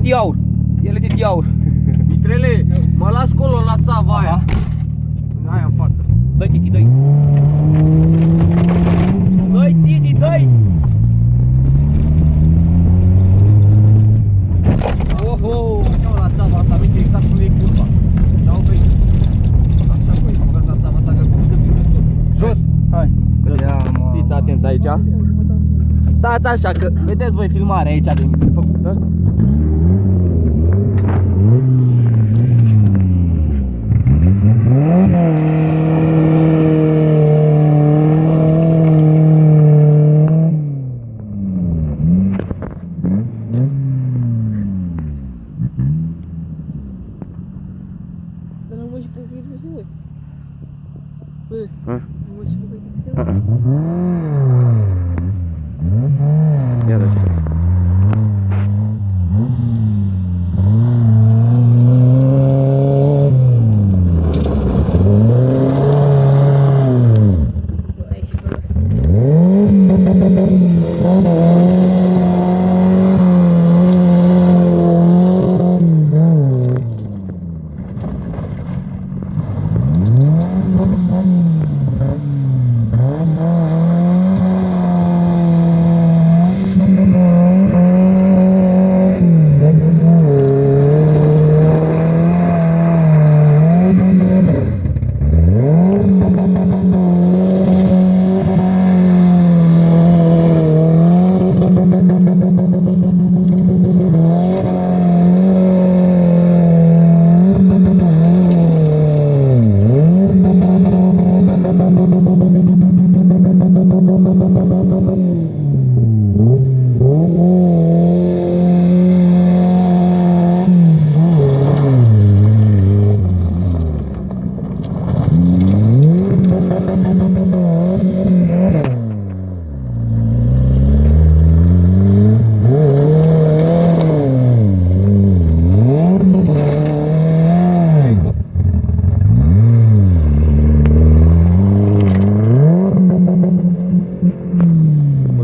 legit iaur. E legit iaur. Mitrele, mă lași colo la țava aia. Aia în față. Dă-i, Titi, dă-i. Dă-i, Titi, dă-i. Oho! Iau la țava asta, uite exact cum e curba. Iau pe aici. Așa, băi, am băgat la țava asta, că să fiu destul. Jos! Hai! Fiți atenți aici. Stați așa, că vedeți voi filmarea aici de făcută. Dar não vou por que você foi. Hã? Não vou por que você foi. Ia dă-te. Ai, fără.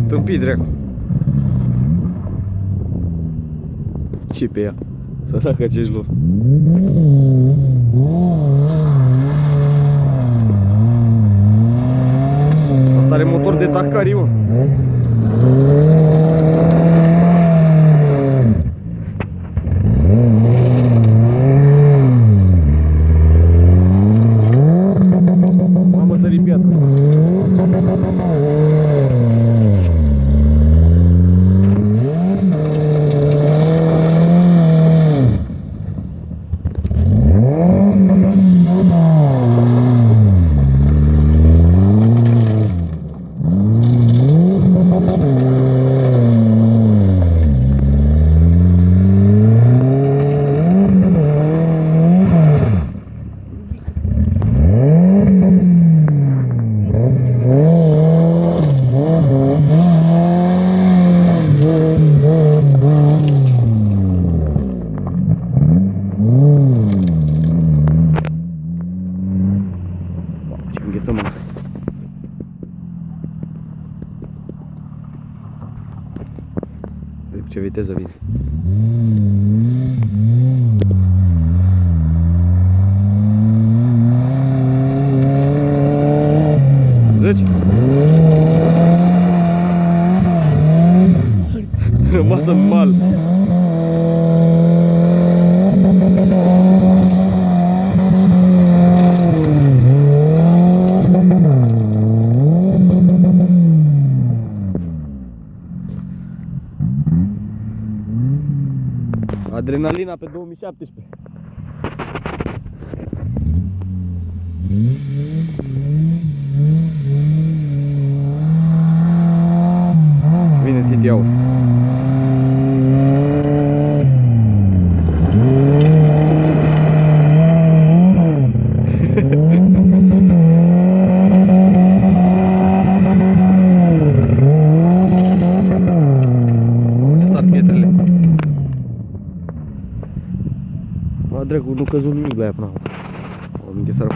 Tâmpit, dracu. Ce pe ea? Săracă ce-și lua. Asta are motor de Dakar, mă. Mamă, sări piatră. Ce îngheță mâna. Uite cu ce viteză vine. Zici? Rămas în mal. Adrenalina pe 2017. Vine Titi Aur. Ce sar pietrele. Bă, dracu, nu căzut nimic la ea până acum. O minte sar pe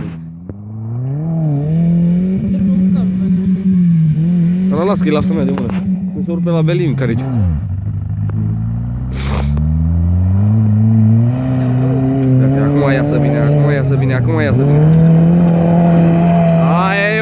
ăla las că e la femeia de mână. Nu se urpe la Belin, Cariciu. iasă bine, acum iasă bine, acum iasă bine. Aia